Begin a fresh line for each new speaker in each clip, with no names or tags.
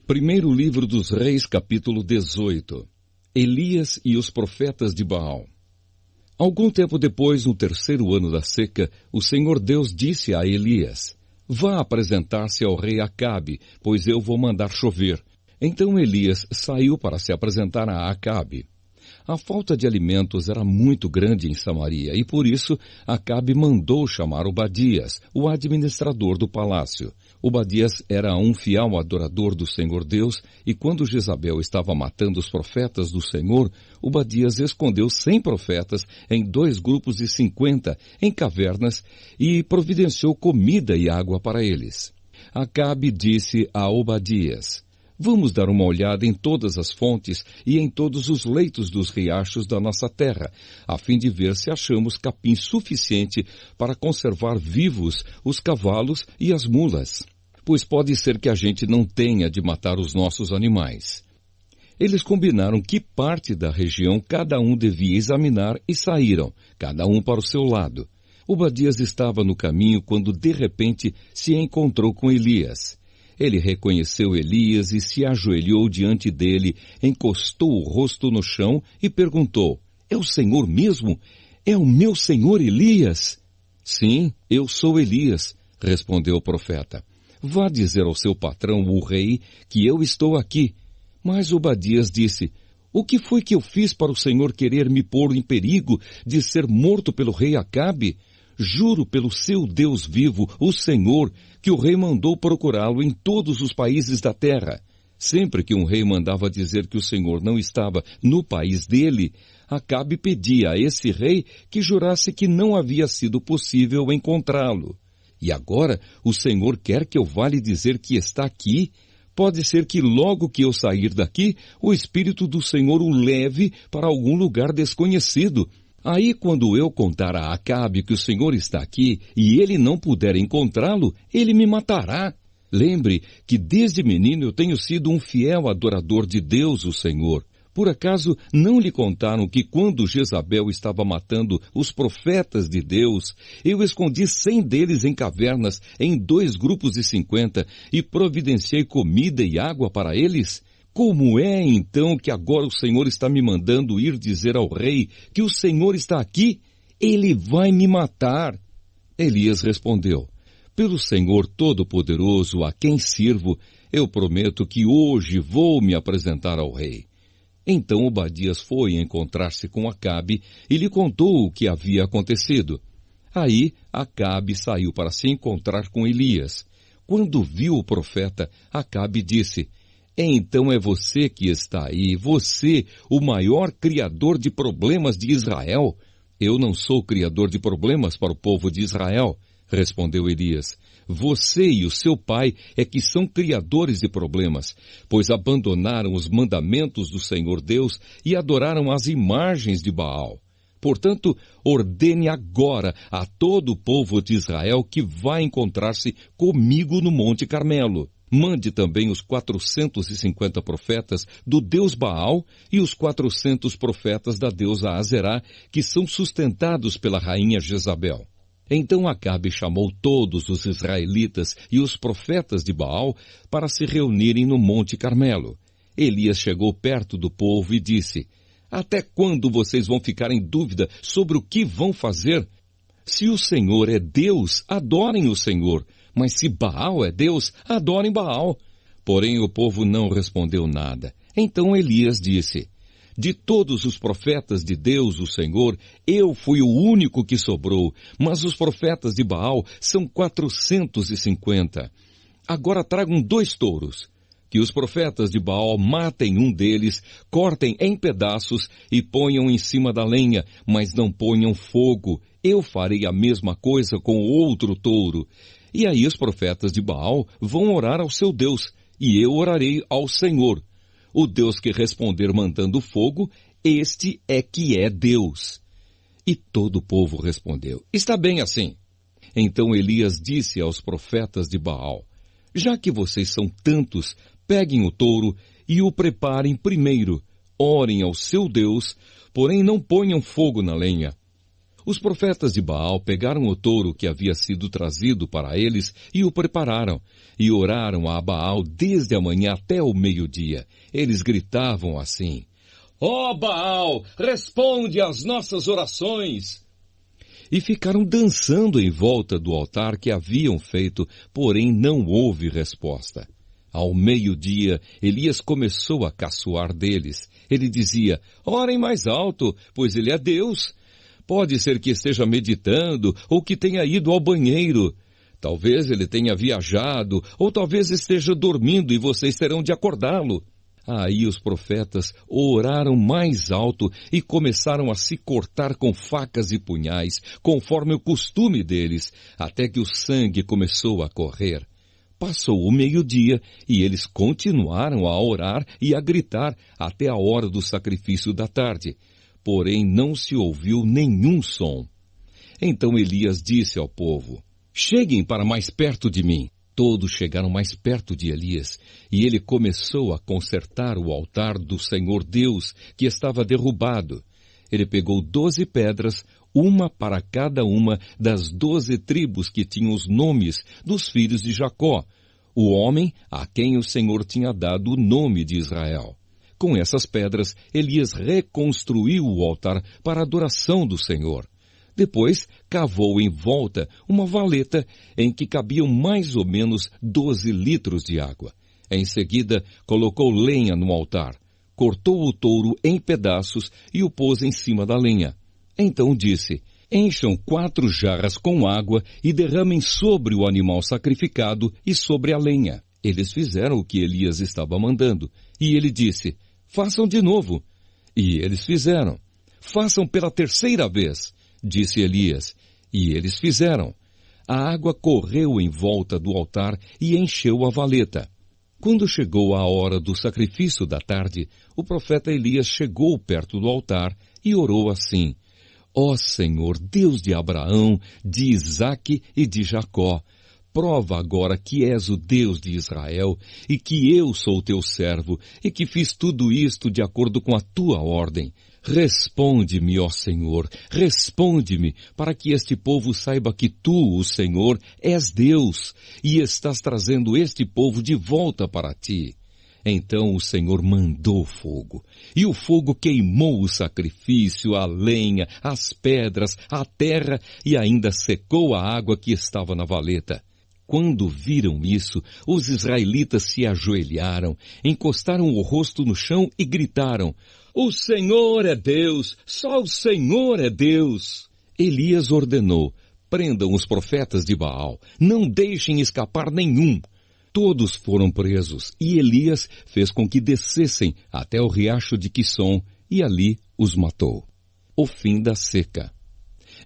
Primeiro livro dos Reis, capítulo 18. Elias e os profetas de Baal. Algum tempo depois, no terceiro ano da seca, o Senhor Deus disse a Elias: Vá apresentar-se ao rei Acabe, pois eu vou mandar chover. Então Elias saiu para se apresentar a Acabe. A falta de alimentos era muito grande em Samaria, e por isso Acabe mandou chamar Obadias, o administrador do palácio. Obadias era um fiel adorador do Senhor Deus, e quando Jezabel estava matando os profetas do Senhor, Obadias escondeu 100 profetas em 2 grupos de 50 em cavernas e providenciou comida e água para eles. Acabe disse a Obadias: Vamos dar uma olhada em todas as fontes e em todos os leitos dos riachos da nossa terra, a fim de ver se achamos capim suficiente para conservar vivos os cavalos e as mulas, pois pode ser que a gente não tenha de matar os nossos animais. Eles combinaram que parte da região cada um devia examinar e saíram, cada um para o seu lado. Obadias estava no caminho quando de repente se encontrou com Elias. Ele reconheceu Elias e se ajoelhou diante dele, encostou o rosto no chão e perguntou: É o Senhor mesmo? É o meu senhor Elias? Sim, eu sou Elias, respondeu o profeta. Vá dizer ao seu patrão, o rei, que eu estou aqui. Mas Obadias disse: O que foi que eu fiz para o Senhor querer me pôr em perigo de ser morto pelo rei Acabe? Juro pelo seu Deus vivo, o Senhor, que o rei mandou procurá-lo em todos os países da terra. Sempre que um rei mandava dizer que o Senhor não estava no país dele, Acabe pedia a esse rei que jurasse que não havia sido possível encontrá-lo. E agora o Senhor quer que eu vá lhe dizer que está aqui? Pode ser que logo que eu sair daqui, o Espírito do Senhor o leve para algum lugar desconhecido. Aí, quando eu contar a Acabe que o Senhor está aqui e ele não puder encontrá-lo, ele me matará. Lembre que desde menino eu tenho sido um fiel adorador de Deus, o Senhor. Por acaso não lhe contaram que quando Jezabel estava matando os profetas de Deus, eu escondi 100 deles em cavernas em 2 grupos de 50 e providenciei comida e água para eles? Como é, então, que agora o Senhor está me mandando ir dizer ao rei que o Senhor está aqui? Ele vai me matar. Elias respondeu: Pelo Senhor Todo-Poderoso, a quem sirvo, eu prometo que hoje vou me apresentar ao rei. Então Obadias foi encontrar-se com Acabe e lhe contou o que havia acontecido. Aí Acabe saiu para se encontrar com Elias. Quando viu o profeta, Acabe disse: Então é você que está aí, você, o maior criador de problemas de Israel? Eu não sou criador de problemas para o povo de Israel, respondeu Elias. Você e o seu pai é que são criadores de problemas, pois abandonaram os mandamentos do Senhor Deus e adoraram as imagens de Baal. Portanto, ordene agora a todo o povo de Israel que vá encontrar-se comigo no Monte Carmelo. Mande também os 450 profetas do deus Baal e os 400 profetas da deusa Azerá, que são sustentados pela rainha Jezabel. Então Acabe chamou todos os israelitas e os profetas de Baal para se reunirem no Monte Carmelo. Elias chegou perto do povo e disse: Até quando vocês vão ficar em dúvida sobre o que vão fazer? Se o Senhor é Deus, adorem o Senhor. Mas se Baal é Deus, adorem Baal. Porém o povo não respondeu nada. Então Elias disse: De todos os profetas de Deus, o Senhor, eu fui o único que sobrou, mas os profetas de Baal são 450. Agora tragam 2 touros. Que os profetas de Baal matem um deles, cortem em pedaços e ponham em cima da lenha, mas não ponham fogo. Eu farei a mesma coisa com o outro touro. E aí os profetas de Baal vão orar ao seu Deus, e eu orarei ao Senhor. O Deus que responder mandando fogo, este é que é Deus. E todo o povo respondeu: Está bem assim. Então Elias disse aos profetas de Baal: Já que vocês são tantos, peguem o touro e o preparem primeiro. Orem ao seu Deus, porém não ponham fogo na lenha. Os profetas de Baal pegaram o touro que havia sido trazido para eles e o prepararam, e oraram a Baal desde a manhã até o meio-dia. Eles gritavam assim: Ó Baal, responde às nossas orações! E ficaram dançando em volta do altar que haviam feito, porém não houve resposta. Ao meio-dia, Elias começou a caçoar deles. Ele dizia: orem mais alto, pois ele é Deus. Pode ser que esteja meditando ou que tenha ido ao banheiro. Talvez ele tenha viajado ou talvez esteja dormindo e vocês terão de acordá-lo. Aí os profetas oraram mais alto e começaram a se cortar com facas e punhais, conforme o costume deles, até que o sangue começou a correr. Passou o meio-dia e eles continuaram a orar e a gritar até a hora do sacrifício da tarde. Porém não se ouviu nenhum som. Então Elias disse ao povo: cheguem para mais perto de mim. Todos chegaram mais perto de Elias, e ele começou a consertar o altar do Senhor Deus, que estava derrubado. Ele pegou 12 pedras, uma para cada uma das 12 tribos que tinham os nomes dos filhos de Jacó, o homem a quem o Senhor tinha dado o nome de Israel. Com essas pedras, Elias reconstruiu o altar para a adoração do Senhor. Depois, cavou em volta uma valeta em que cabiam mais ou menos 12 litros de água. Em seguida, colocou lenha no altar, cortou o touro em pedaços e o pôs em cima da lenha. Então disse: encham 4 jarras com água e derramem sobre o animal sacrificado e sobre a lenha. Eles fizeram o que Elias estava mandando. E ele disse: façam de novo. E eles fizeram. Façam pela 3ª vez, disse Elias. E eles fizeram. A água correu em volta do altar e encheu a valeta. Quando chegou a hora do sacrifício da tarde, o profeta Elias chegou perto do altar e orou assim: ó Senhor, Deus de Abraão, de Isaque e de Jacó, prova agora que és o Deus de Israel e que eu sou teu servo e que fiz tudo isto de acordo com a tua ordem. Responde-me, ó Senhor, responde-me, para que este povo saiba que tu, o Senhor, és Deus e estás trazendo este povo de volta para ti. Então o Senhor mandou fogo, e o fogo queimou o sacrifício, a lenha, as pedras, a terra e ainda secou a água que estava na valeta. Quando viram isso, os israelitas se ajoelharam, encostaram o rosto no chão e gritaram: o Senhor é Deus, só o Senhor é Deus. Elias ordenou: prendam os profetas de Baal, não deixem escapar nenhum. Todos foram presos, e Elias fez com que descessem até o riacho de Quisson, e ali os matou. O fim da seca.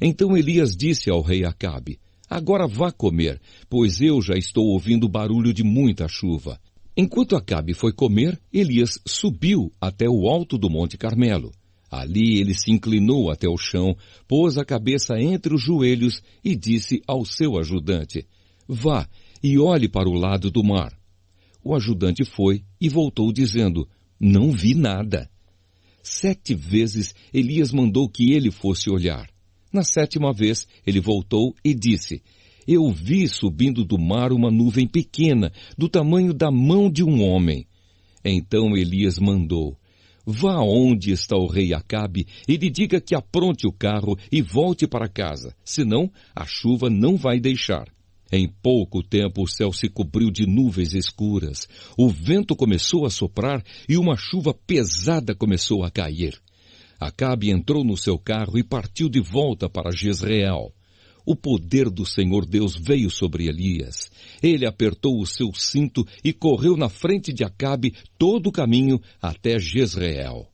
Então Elias disse ao rei Acabe: agora vá comer, pois eu já estou ouvindo barulho de muita chuva. Enquanto Acabe foi comer, Elias subiu até o alto do Monte Carmelo. Ali ele se inclinou até o chão, pôs a cabeça entre os joelhos e disse ao seu ajudante: vá e olhe para o lado do mar. O ajudante foi e voltou dizendo: não vi nada. 7 vezes Elias mandou que ele fosse olhar. Na 7ª vez ele voltou e disse: eu vi subindo do mar uma nuvem pequena, do tamanho da mão de um homem. Então Elias mandou: vá onde está o rei Acabe e lhe diga que apronte o carro e volte para casa, senão a chuva não vai deixar. Em pouco tempo o céu se cobriu de nuvens escuras, o vento começou a soprar e uma chuva pesada começou a cair. Acabe entrou no seu carro e partiu de volta para Jezreel. O poder do Senhor Deus veio sobre Elias. Ele apertou o seu cinto e correu na frente de Acabe todo o caminho até Jezreel.